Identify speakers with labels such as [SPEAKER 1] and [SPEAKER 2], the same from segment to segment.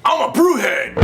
[SPEAKER 1] I'm a brewhead.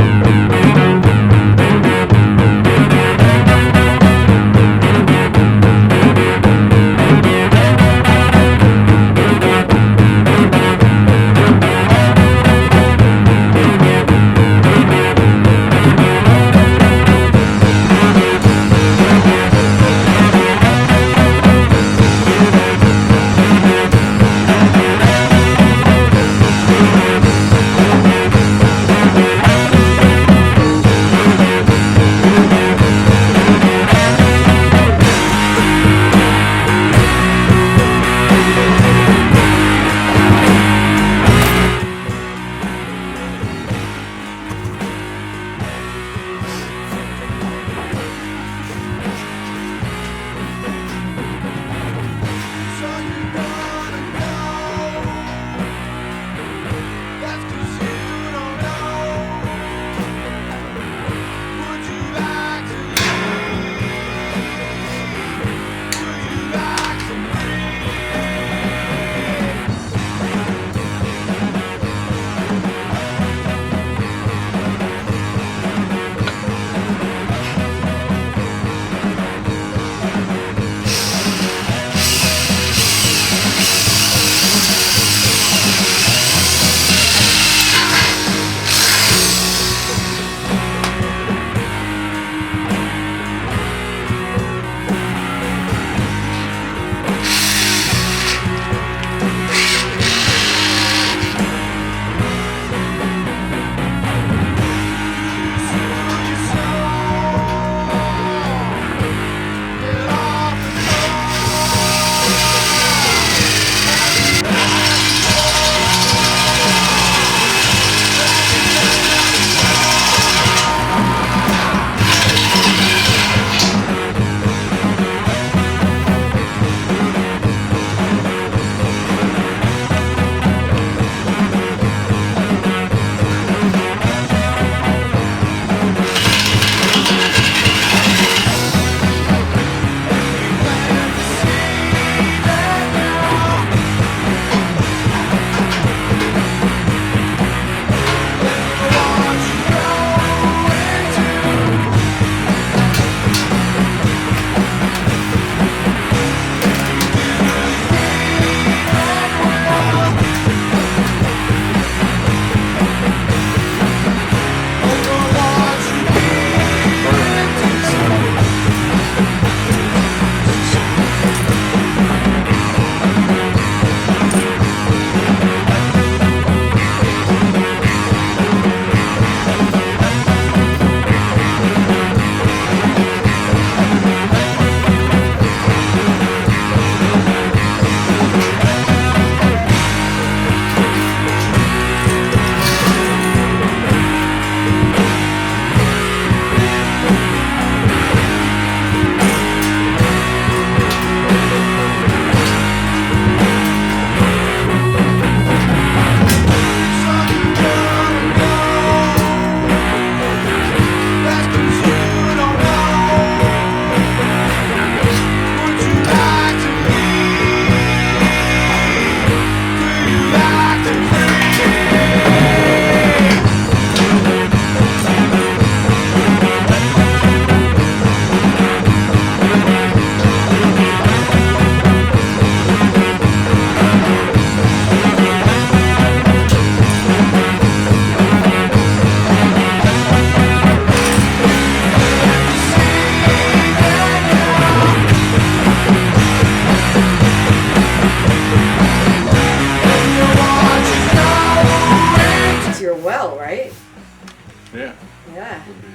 [SPEAKER 2] Yeah.
[SPEAKER 3] Yeah.
[SPEAKER 2] Would be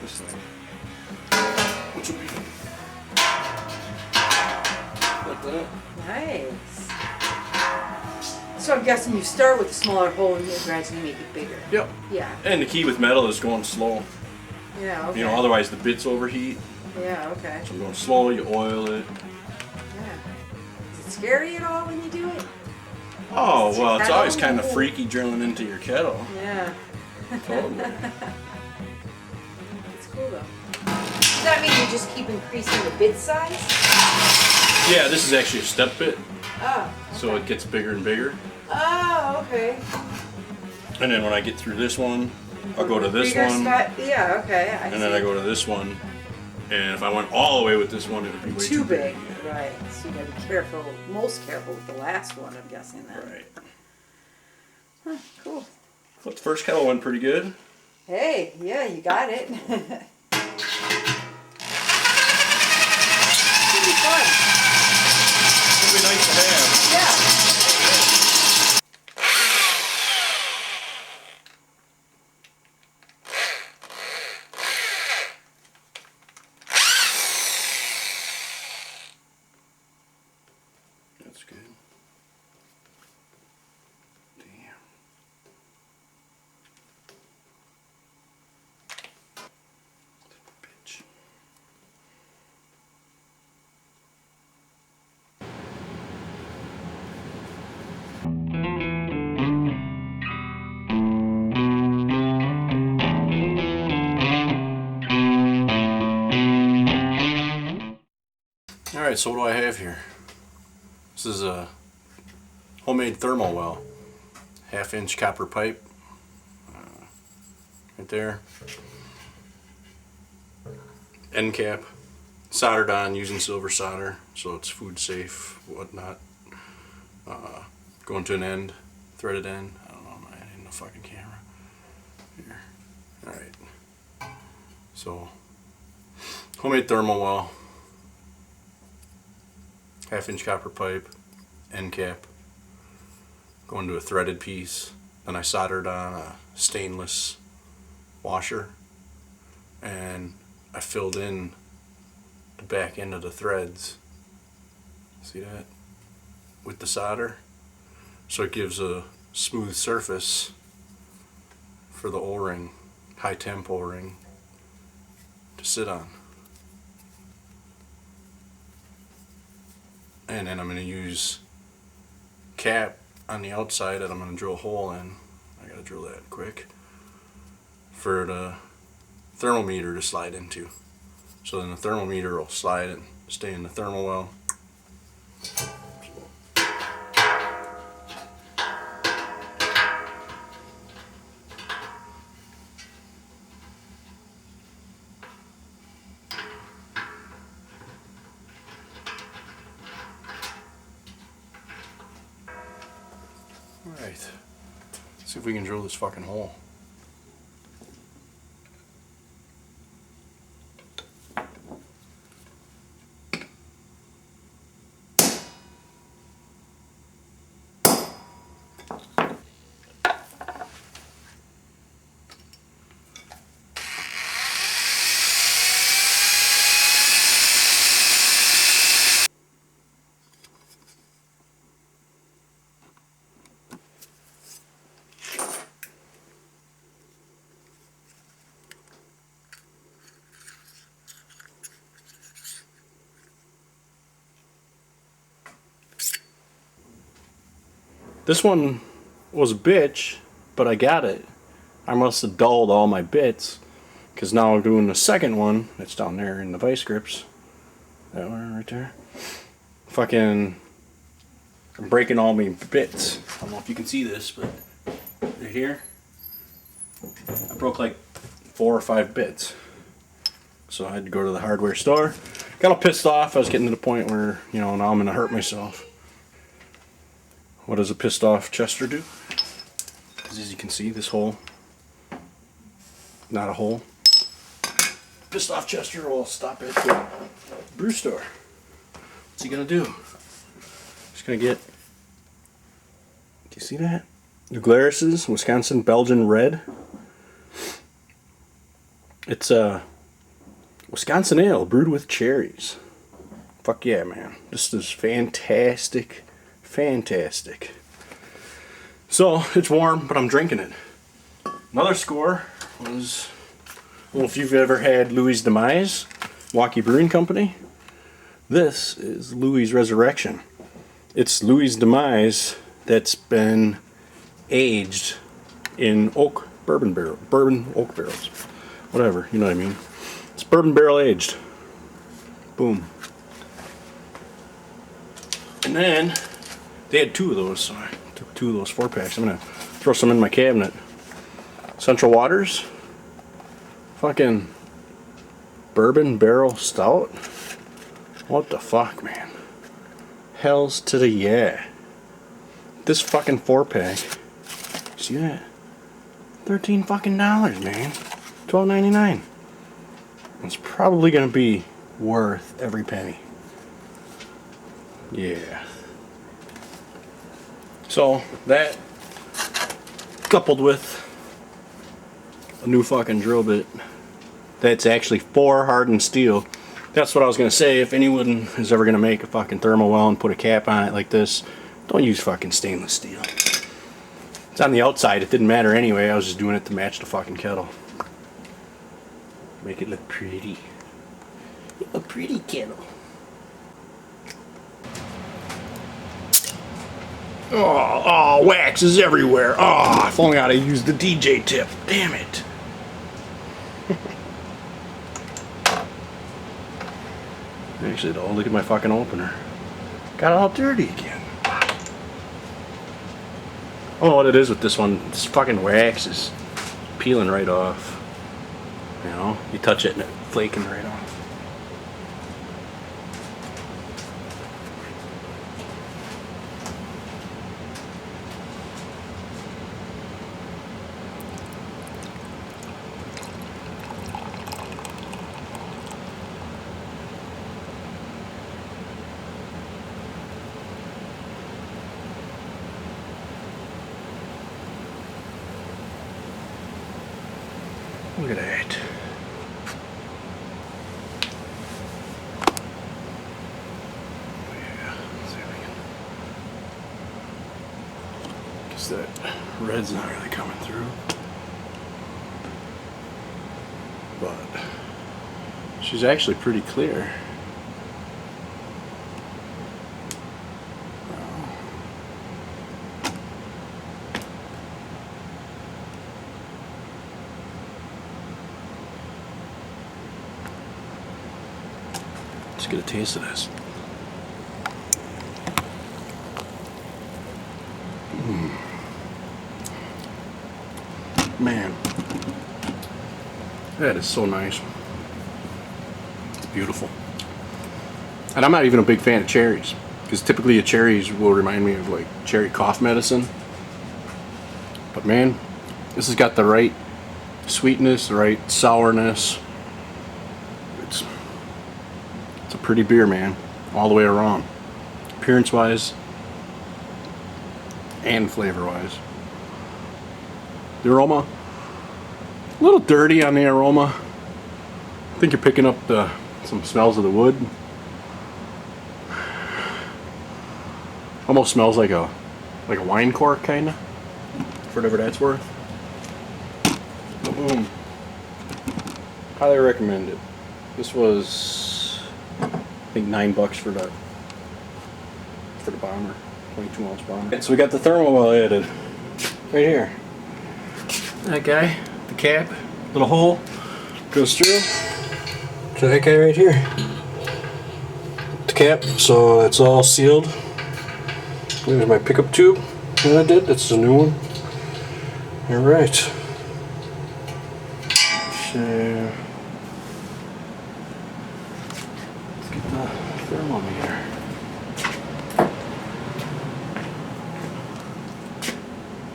[SPEAKER 2] this thing. Which would be like that.
[SPEAKER 3] Nice. So I'm guessing you start with a smaller hole and you gradually make it bigger.
[SPEAKER 2] Yep.
[SPEAKER 3] Yeah.
[SPEAKER 2] And the key with metal is going slow.
[SPEAKER 3] Yeah, okay.
[SPEAKER 2] You know, otherwise the bits overheat.
[SPEAKER 3] Yeah, okay.
[SPEAKER 2] So I'm going slow, you oil it.
[SPEAKER 3] Yeah. Is it scary at all when you do it?
[SPEAKER 2] Oh,
[SPEAKER 3] Is it
[SPEAKER 2] well, it's
[SPEAKER 3] kettle?
[SPEAKER 2] always kind of freaky drilling into your kettle.
[SPEAKER 3] Yeah.
[SPEAKER 2] Totally.
[SPEAKER 3] It's cool though. Does that mean you just keep increasing the bit size?
[SPEAKER 2] Yeah, this is actually a step bit.
[SPEAKER 3] Oh.
[SPEAKER 2] So it gets bigger and bigger.
[SPEAKER 3] Oh, okay.
[SPEAKER 2] And then when I get through this one, I'll go to this
[SPEAKER 3] Bigger
[SPEAKER 2] one.
[SPEAKER 3] spot- Yeah, okay. I
[SPEAKER 2] And then I go to this one. And if I went all the way with this one, it would be way
[SPEAKER 3] too big.
[SPEAKER 2] Yeah.
[SPEAKER 3] Right. So you gotta be careful, most careful with the last one, I'm guessing then.
[SPEAKER 2] Right.
[SPEAKER 3] Huh, cool.
[SPEAKER 2] Well, the first kettle went pretty good.
[SPEAKER 3] Hey, yeah, you got it. Should be fun.
[SPEAKER 2] It'd be nice to have.
[SPEAKER 3] Yeah.
[SPEAKER 2] That's good. Damn. Bitch. Alright, so what do I have here? This is a homemade ThermoWell. 1/2-inch copper pipe. Right there. End cap. Soldered on using silver solder, so it's food safe, whatnot. Going to an end, threaded end. I don't know, I'm not in the fucking camera. Here. Alright. So, homemade ThermoWell. 1/2-inch copper pipe, end cap, going to a threaded piece. Then I soldered on a stainless washer, and I filled in the back end of the threads. See that? With the solder, so it gives a smooth surface for the O-ring, high temp O-ring, to sit on. And then I'm going to use cap on the outside that I'm going to drill a hole in. I got to drill that quick for the thermometer to slide into. So then the thermometer will slide and stay in the ThermoWell. Alright, let's see if we can drill this fucking hole. This one was a bitch, but I got it. I must have dulled all my bits, because now I'm doing the second one that's down there in the vice grips. That one right there. Fucking, I'm breaking all my bits. I don't know if you can see this, but right here, I broke like 4 or 5 bits. So I had to go to the hardware store. Got all pissed off. I was getting to the point where, you know, now I'm gonna hurt myself. What does a pissed off Chester do? As you can see, this hole, not a hole. Pissed off Chester will stop at the brew store. What's he gonna do? He's gonna get, do you see that? The Glarus Wisconsin Belgian Red. It's a Wisconsin ale brewed with cherries. Fuck yeah, man. This is fantastic. Fantastic. So, it's warm, but I'm drinking it. Another score was, I don't know if you've ever had Louis' Demise, Milwaukee Brewing Company. This is Louis' Resurrection. It's Louis' Demise that's been aged in oak bourbon oak barrels. Whatever, you know what I mean. It's bourbon barrel aged. Boom. And then they had 2 of those, so I took 2 of those 4-packs. I'm gonna throw some in my cabinet. Central Waters. Fucking bourbon barrel stout. What the fuck, man? Hells to the yeah. This fucking 4-pack. See that? $13 fucking dollars, man. $12.99. It's probably gonna be worth every penny. Yeah. So that, coupled with a new fucking drill bit that's actually for hardened steel. That's what I was gonna say. If anyone is ever gonna make a fucking ThermoWell and put a cap on it like this, don't use fucking stainless steel. It's on the outside. It didn't matter anyway. I was just doing it to match the fucking kettle. Make it look pretty. A pretty kettle. Oh, wax is everywhere. Oh, if only I'd have used the DJ tip. Damn it. Actually, though, look at my fucking opener. Got it all dirty again. I don't know what it is with this one. This fucking wax is peeling right off. You know, you touch it and it's flaking right off. Look at that. Yeah, let's see if we can. Guess that red's not really coming through. But she's actually pretty clear. Let's get a taste of this. Man, that is so nice. It's beautiful. And I'm not even a big fan of cherries, because typically cherries will remind me of like cherry cough medicine. But man, this has got the right sweetness, the right sourness. It's a pretty beer, man, all the way around. Appearance wise and flavor wise. The aroma, a little dirty on the aroma. I think you're picking up some smells of the wood. Almost smells like a wine cork, kinda, for whatever that's worth. Boom. Highly recommend it. This was, I think, $9 for the bomber, 22-ounce bomber. So we got the ThermoWell added right here. That guy, the cap, little hole goes through. So that guy right here, the cap. So it's all sealed. There's my pickup tube that I did. That's the new one. All right. So let's get the thermometer.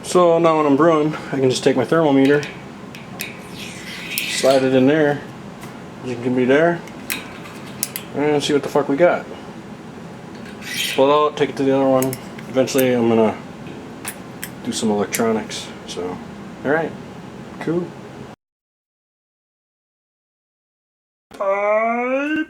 [SPEAKER 2] So now when I'm brewing, I can just take my thermometer, slide it in there, it can be there, and see what the fuck we got. Pull it out, take it to the other one. Eventually I'm gonna do some electronics. So, alright, cool. Bye.